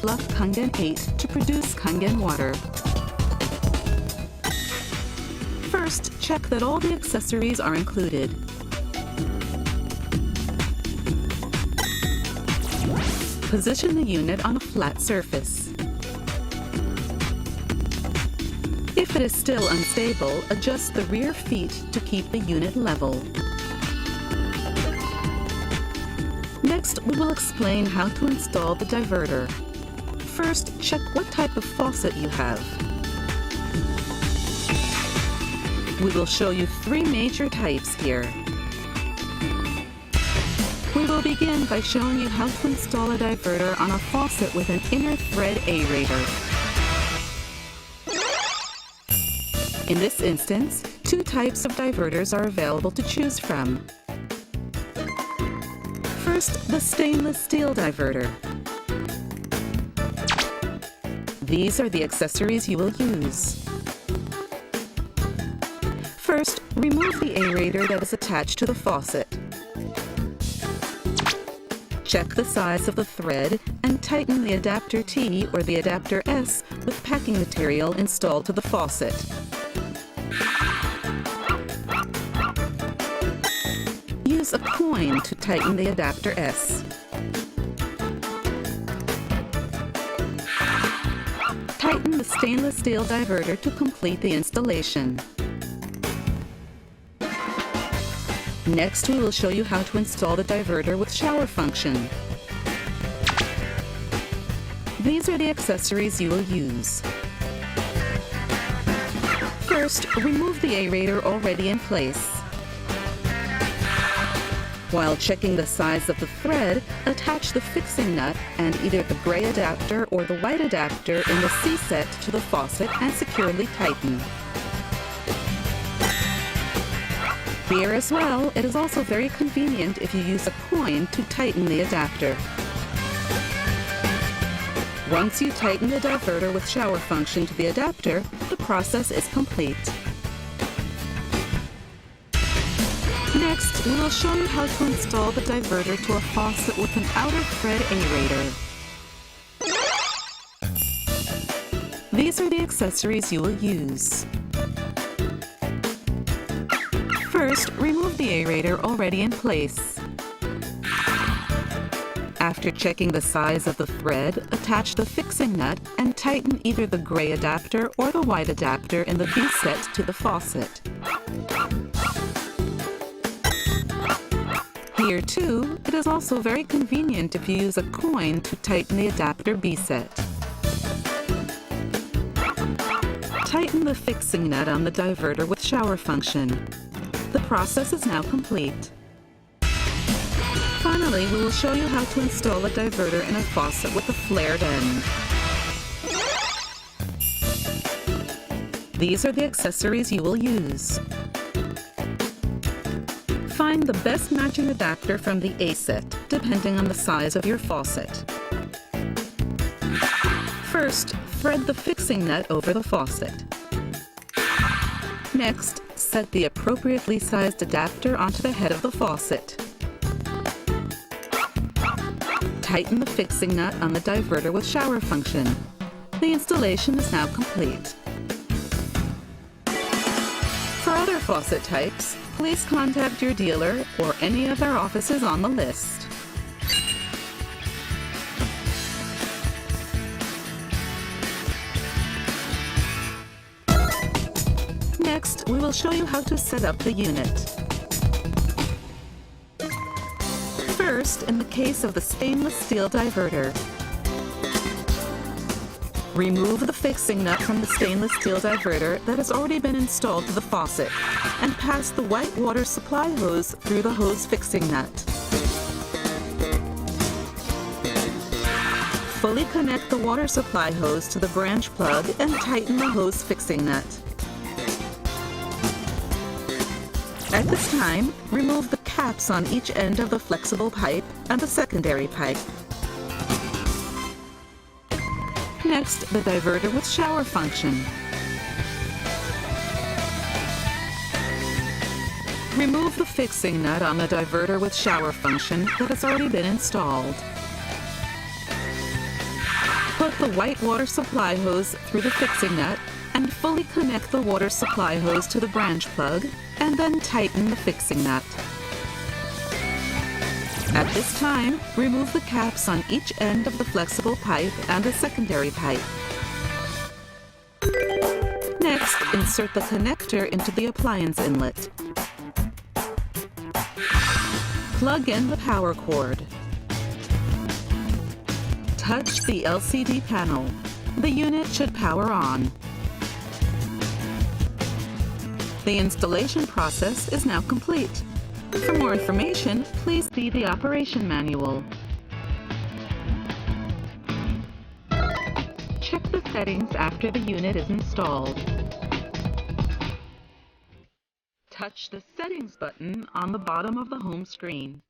Eau Kangen 8 to produce Kangen water. First, check that all the accessories are included. Position the unit on a flat surface. If it is still unstable, adjust the rear feet to keep the unit level. Next, we will explain how to install the diverter. First, check what type of faucet you have. We will show you three major types here. We will begin by showing you how to install a diverter on a faucet with an inner thread aerator. In this instance, two types of diverters are available to choose from. First, the stainless steel diverter. These are the accessories you will use. First, remove the aerator that is attached to the faucet. Check the size of the thread and tighten the adapter T or the adapter S with packing material installed to the faucet. Use a coin to tighten the adapter S. Tighten the stainless steel diverter to complete the installation. Next, we will show you how to install the diverter with shower function. These are the accessories you will use. First, remove the aerator already in place. While checking the size of the thread, attach the fixing nut and either the gray adapter or the white adapter in the C-set to the faucet and securely tighten. Here as well, it is also very convenient if you use a coin to tighten the adapter. Once you tighten the diverter with shower function to the adapter, the process is complete. Next, we will show you how to install the diverter to a faucet with an outer thread aerator. These are the accessories you will use. First, remove the aerator already in place. After checking the size of the thread, attach the fixing nut and tighten either the gray adapter or the white adapter in the B-set to the faucet. Here too, it is also very convenient if you use a coin to tighten the adapter B-set. Tighten the fixing nut on the diverter with shower function. The process is now complete. Finally, we will show you how to install a diverter in a faucet with a flared end. These are the accessories you will use. Find the best matching adapter from the A-set, depending on the size of your faucet. First, thread the fixing nut over the faucet. Next, set the appropriately sized adapter onto the head of the faucet. Tighten the fixing nut on the diverter with shower function. The installation is now complete. For other faucet types, please contact your dealer or any of our offices on the list. Next, we will show you how to set up the unit. First, in the case of the stainless steel diverter, remove the fixing nut from the stainless steel diverter that has already been installed to the faucet and pass the white water supply hose through the hose fixing nut. Fully connect the water supply hose to the branch plug and tighten the hose fixing nut. At this time, remove the caps on each end of the flexible pipe and the secondary pipe. Next, the diverter with shower function. Remove the fixing nut on the diverter with shower function that has already been installed. Put the white water supply hose through the fixing nut and fully connect the water supply hose to the branch plug, and then tighten the fixing nut. At this time, remove the caps on each end of the flexible pipe and the secondary pipe. Next, insert the connector into the appliance inlet. Plug in the power cord. Touch the LCD panel. The unit should power on. The installation process is now complete. For more information, please see the operation manual. Check the settings after the unit is installed. Touch the Settings button on the bottom of the home screen.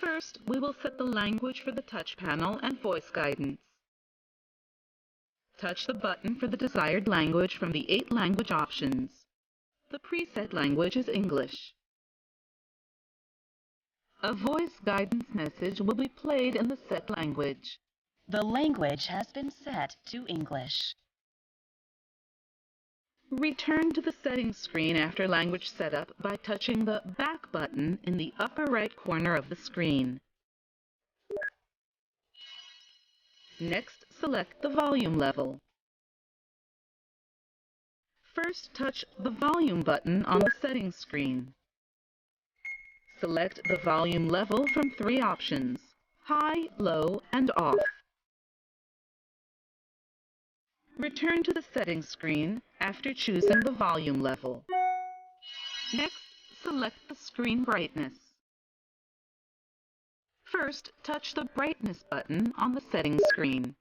First, we will set the language for the touch panel and voice guidance. Touch the button for the desired language from the 8 language options. The preset language is English. A voice guidance message will be played in the set language. The language has been set to English. Return to the settings screen after language setup by touching the Back button in the upper right corner of the screen. Next, select the volume level. First, touch the Volume button on the settings screen. Select the volume level from 3 options: high, low, and off. Return to the settings screen after choosing the volume level. Next, select the screen brightness. First, touch the Brightness button on the settings screen.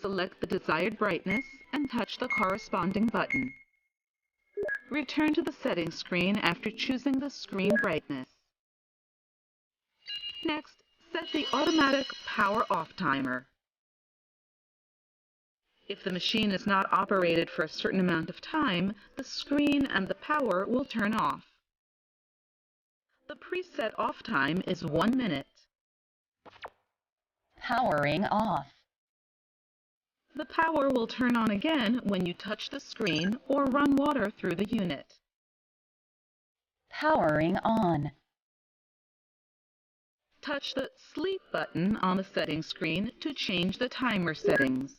Select the desired brightness and touch the corresponding button. Return to the settings screen after choosing the screen brightness. Next, set the automatic power off timer. If the machine is not operated for a certain amount of time, the screen and the power will turn off. The preset off time is 1 minute. Powering off. The power will turn on again when you touch the screen or run water through the unit. Powering on. Touch the Sleep button on the settings screen to change the timer settings.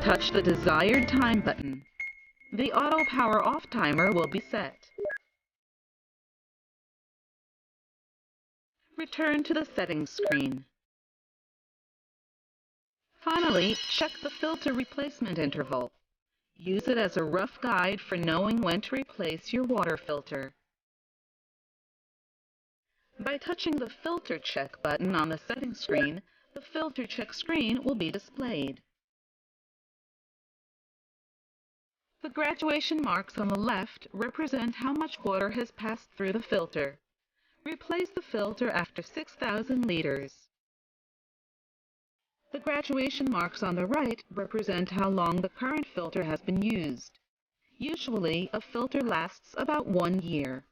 Touch the desired time button. The auto power off timer will be set. Return to the settings screen. Finally, check the filter replacement interval. Use it as a rough guide for knowing when to replace your water filter. By touching the Filter Check button on the settings screen, the Filter Check screen will be displayed. The graduation marks on the left represent how much water has passed through the filter. Replace the filter after 6,000 liters. The graduation marks on the right represent how long the current filter has been used. Usually, a filter lasts about 1 year.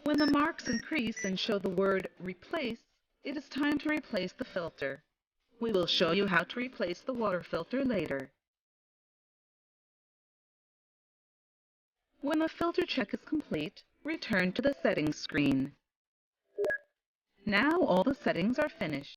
When the marks increase and show the word Replace, it is time to replace the filter. We will show you how to replace the water filter later. When the filter check is complete, return to the settings screen. Now all the settings are finished.